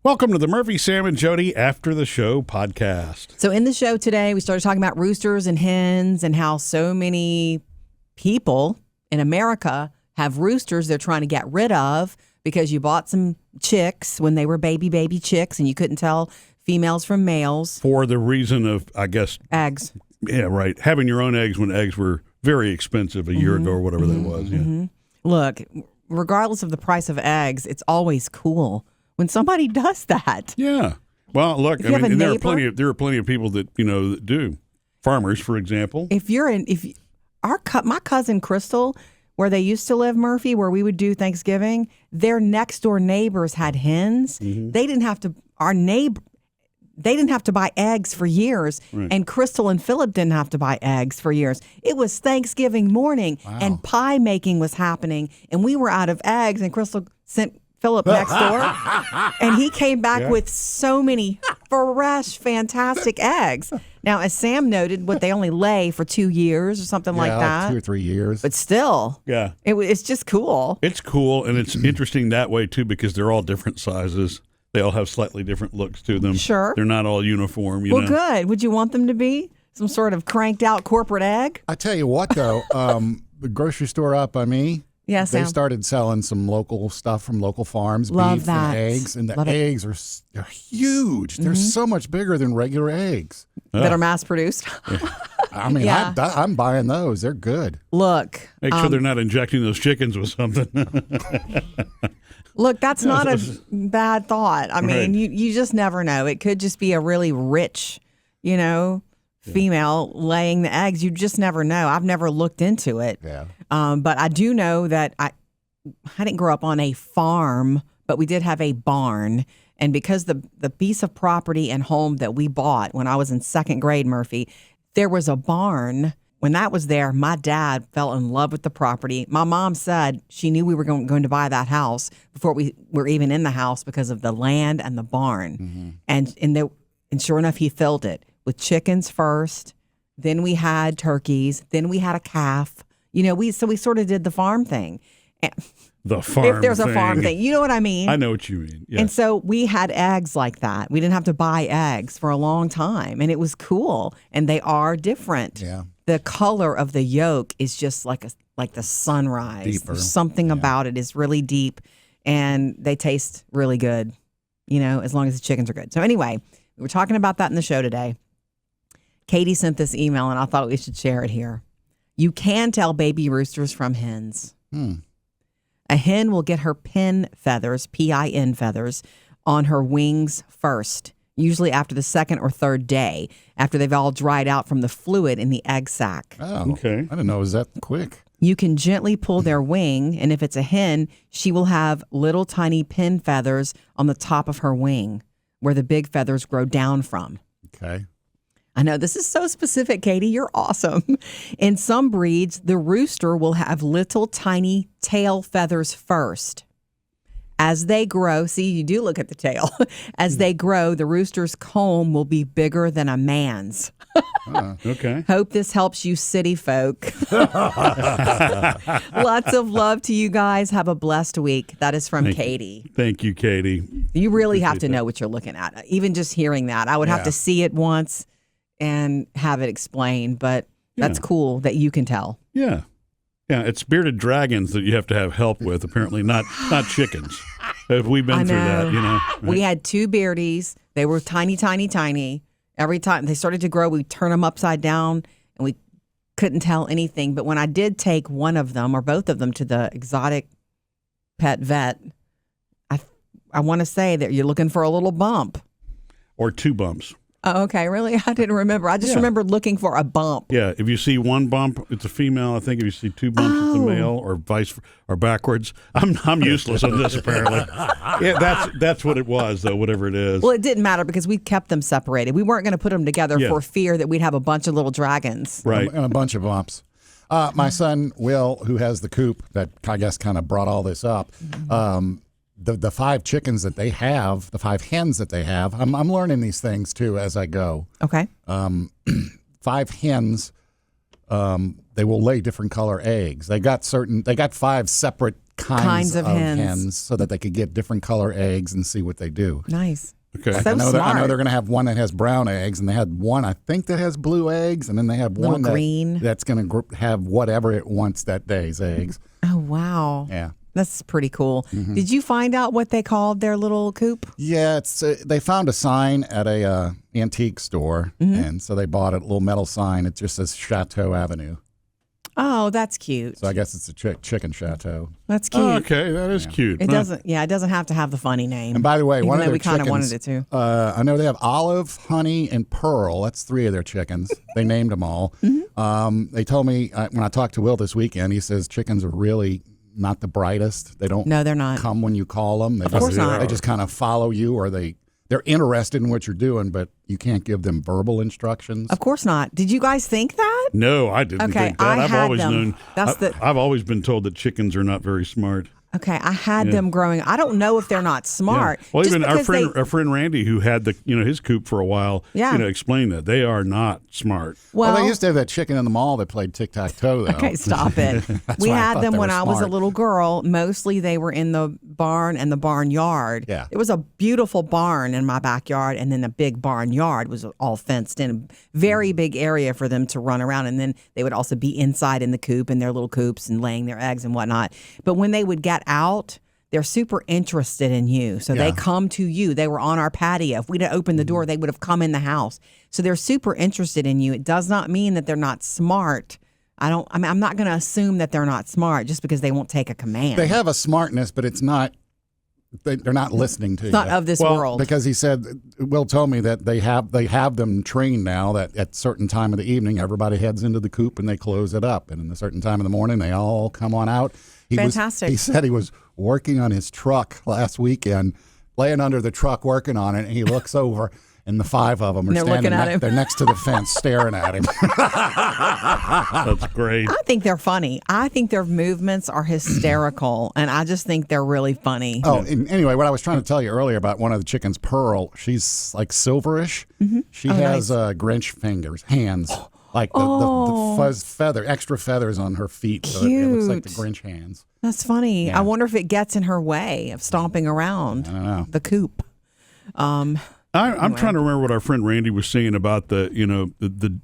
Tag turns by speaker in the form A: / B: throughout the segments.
A: Welcome to the Murphy, Sam, and Jodi After the Show podcast.
B: So in the show today, we started talking about roosters and hens and how so many people in America have roosters they're trying to get rid of because you bought some chicks when they were baby chicks and you couldn't tell females from males.
A: For the reason of, I guess...
B: Eggs.
A: Yeah, right. Having your own eggs when eggs were very expensive a year ago or whatever that was. Yeah.
B: Look, regardless of the price of eggs, it's always cool when somebody does that.
A: Yeah. Well, look,
B: If you have a
A: there are
B: neighbor-
A: there are plenty of people that that do. Farmers, for example.
B: My cousin Crystal, where they used to live, Murphy, where we would do Thanksgiving, their next door neighbors had hens.
A: Mm-hmm.
B: They didn't have to buy eggs for years.
A: Right.
B: And Crystal and Philip didn't have to buy eggs for years. It was Thanksgiving morning and pie making was happening. And we were out of eggs and Crystal sent Philip next door. And he came back with so many fresh, fantastic eggs. Now, as Sam noted, they only lay for 2 years or something like that.
C: Like 2 or 3 years.
B: But still, it's just cool.
A: It's cool, and it's interesting that way, too, because they're all different sizes. They all have slightly different looks to them.
B: Sure.
A: They're not all uniform, you
B: Well,
A: know.
B: good. Would you want them to be some sort of cranked out corporate egg?
C: I tell you what, though, the grocery store up by me,
B: Yeah,
C: they
B: Sam.
C: started selling some local stuff from local farms,
B: Love
C: beef
B: that.
C: and eggs, and the
B: Love it.
C: eggs they're huge. They're so much bigger than regular eggs.
B: That are mass produced.
C: I mean,
B: Yeah.
C: I'm buying those. They're good.
B: Look,
A: Make sure they're not injecting those chickens with something.
B: that's not a bad thought. I mean,
A: Right.
B: you just never know. It could just be a really rich, female laying the eggs. You just never know. I've never looked into it.
C: Yeah.
B: But I do know that I didn't grow up on a farm, but we did have a barn. And because the piece of property and home that we bought when I was in second grade, Murphy, there was a barn. When that was there, my dad fell in love with the property. My mom said she knew we were going to buy that house before we were even in the house because of the land and the barn. And sure enough, he filled it with chickens first. Then we had turkeys. Then we had a calf. We sort of did the farm thing.
A: The farm
B: If there's
A: thing.
B: a farm thing, you know what I mean?
A: I know what you mean. Yeah.
B: And so we had eggs like that. We didn't have to buy eggs for a long time. And it was cool. And they are different.
C: Yeah.
B: The color of the yolk is just like the sunrise.
C: Deeper.
B: There's something about it is really deep. And they taste really good, as long as the chickens are good. So anyway, we were talking about that in the show today. Katie sent this email, and I thought we should share it here. You can tell baby roosters from hens. A hen will get her pin feathers, P-I-N feathers, on her wings first, usually after the second or third day, after they've all dried out from the fluid in the egg sac.
C: Oh,
A: Okay.
C: I didn't know it was that quick.
B: You can gently pull their wing, and if it's a hen, she will have little tiny pin feathers on the top of her wing, where the big feathers grow down from.
C: Okay.
B: I know this is so specific, Katie. You're awesome. In some breeds, the rooster will have little tiny tail feathers first. As they grow, see, you do look at the tail. As they grow, the rooster's comb will be bigger than a man's.
A: Okay.
B: Hope this helps you city folk. Lots of love to you guys. Have a blessed week. That is from Katie.
A: Thank you, Katie.
B: You really have to know what you're looking at. Even just hearing that. I would have to see it once and have it explained, but that's cool that you can tell.
A: Yeah. Yeah, it's bearded dragons that you have to have help with, apparently, not chickens. Have we been through that, Right?
B: We had 2 beardies. They were tiny, tiny, tiny. Every time they started to grow, we'd turn them upside down, and we couldn't tell anything. But when I did take one of them or both of them to the exotic pet vet, I want to say that you're looking for a little bump.
A: Or 2 bumps.
B: Oh, okay, really? I didn't remember. I just remembered looking for a bump.
A: Yeah, if you see 1 bump, it's a female. I think if you see 2 bumps, it's a male, or backwards. I'm useless on this apparently. Yeah, that's what it was though. Whatever it is.
B: Well, it didn't matter because we kept them separated. We weren't going to put them together for fear that we'd have a bunch of little dragons.
A: Right.
C: And a bunch of bumps. My son, Will, who has the coop that I guess kind of brought all this up, the 5 chickens that they have, the 5 hens that they have, I'm learning these things too as I go.
B: Okay.
C: 5 hens, they will lay different color eggs. They got 5 separate kinds of hens so that they could get different color eggs and see what they do.
B: Nice.
A: Okay.
B: So
C: I know
B: smart.
C: they're going to have one that has brown eggs, and they had one I think that has blue eggs, and then they have one
B: green.
C: that's going to have whatever it wants that day's eggs.
B: Oh, wow.
C: Yeah.
B: That's pretty cool. Did you find out what they called their little coop?
C: Yeah, it's they found a sign at a antique store, and so they bought a little metal sign. It just says Chateau Avenue.
B: Oh, that's cute.
C: So I guess it's a chicken chateau.
B: That's cute.
A: Oh, okay, that is cute.
B: It doesn't. Yeah, it doesn't have to have the funny name.
C: And by the way,
B: even
C: one of
B: though
C: their
B: we kind of
C: chickens,
B: wanted it to.
C: I know they have Olive, Honey, and Pearl. That's 3 of their chickens. They named them all. They told me when I talked to Will this weekend, he says chickens are really not the brightest. They don't.
B: No, they're not.
C: Come when you call them. They
B: Of course not.
C: They just kind of follow you, or they're interested in what you're doing, but you can't give them verbal instructions.
B: Of course not. Did you guys think that?
A: No, I didn't
B: Okay,
A: think that.
B: I
A: I've
B: had
A: always
B: them.
A: known. I've always been told that chickens are not very smart.
B: Okay, I had them growing. I don't know if they're not smart.
A: Well,
B: Just
A: even our
B: because
A: friend Randy, who had his coop for a while, explained that they are not smart.
C: Well, they used to have that chicken in the mall that played tic-tac-toe, though.
B: Okay, stop it. We
C: why I
B: had
C: thought
B: them
C: they
B: when
C: were
B: I was a
C: smart.
B: little girl. Mostly they were in the barn and the barnyard.
C: Yeah.
B: It was a beautiful barn in my backyard, and then the big barnyard was all fenced in. Very big area for them to run around, and then they would also be inside in the coop in their little coops and laying their eggs and whatnot. But when they would get out, they're super interested in you. So they come to you. They were on our patio. If we'd have opened the door, they would have come in the house. So they're super interested in you. It does not mean that they're not smart. I'm not going to assume that they're not smart just because they won't take a command.
C: They have a smartness, but it's not. They're not listening to you.
B: It's not of this world.
C: Because he said, Will told me that they have them trained now that at certain time of the evening, everybody heads into the coop and they close it up. And in a certain time in the morning, they all come on out.
B: Fantastic.
C: He said he was working on his truck last weekend, laying under the truck working on it, and he looks over, and the 5 of them are
B: They're
C: standing
B: looking at him.
C: They're next to the fence staring at him.
A: That's great.
B: I think they're funny. I think their movements are hysterical, and I just think they're really funny.
C: Oh, and anyway, what I was trying to tell you earlier about one of the chickens, Pearl, she's like silverish. She has Grinch hands. Like the fuzz extra feathers on her feet. So it looks like the Grinch hands.
B: That's funny.
C: Yeah.
B: I wonder if it gets in her way of stomping around
C: I don't know.
B: the coop.
A: I'm trying to remember what our friend Randy was saying about the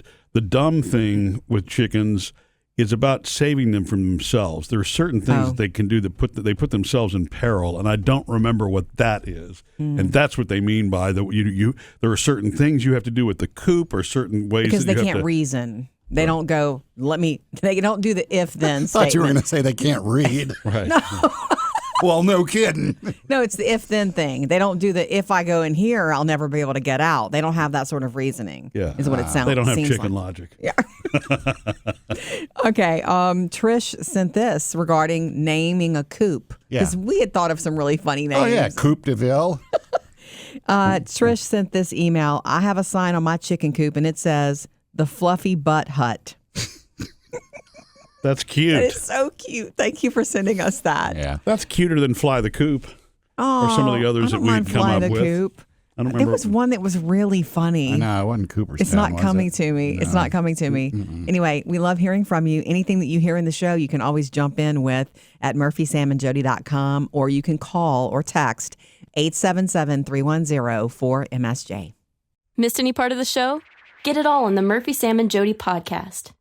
A: dumb thing with chickens is about saving them from themselves. There are certain things that they can do that they put themselves in peril, and I don't remember what that is. And that's what they mean by that. There are certain things you have to do with the coop, or certain ways
B: Because
A: that
B: they
A: you
B: can't
A: have to,
B: reason. They don't go, they don't do the if-then
C: I thought you were going
B: statement.
C: to say they can't read.
A: Right.
C: Well, no kidding.
B: No, it's the if-then thing. They don't do the if I go in here, I'll never be able to get out. They don't have that sort of reasoning.
A: Yeah.
B: Is what it sounds.
A: They don't have
B: seems
A: chicken
B: like.
A: logic.
B: Yeah. Okay. Trish sent this regarding naming a coop.
C: Yeah.
B: Because we had thought of some really funny names.
C: Oh, yeah, Coupe de Ville.
B: Trish sent this email. I have a sign on my chicken coop, and it says, the Fluffy Butt Hut.
A: That's cute.
B: It's so cute. Thank you for sending us that.
C: Yeah.
A: That's cuter than Fly the Coop.
B: Oh,
A: Or some of the others
B: I
A: that
B: don't
A: we'd
B: mind
A: come
B: Fly
A: up
B: the
A: with.
B: Coop.
A: I don't
B: There
A: remember.
B: was one that was really funny.
C: I know, it wasn't Cooperstown,
B: It's not
C: was
B: coming
C: it?
B: to me. It's not coming to me. Anyway, we love hearing from you. Anything that you hear in the show, you can always jump in with at murphysamandjody.com, or you can call or text 877-310-4MSJ.
D: Missed any part of the show? Get it all on the Murphy, Sam, and Jody podcast.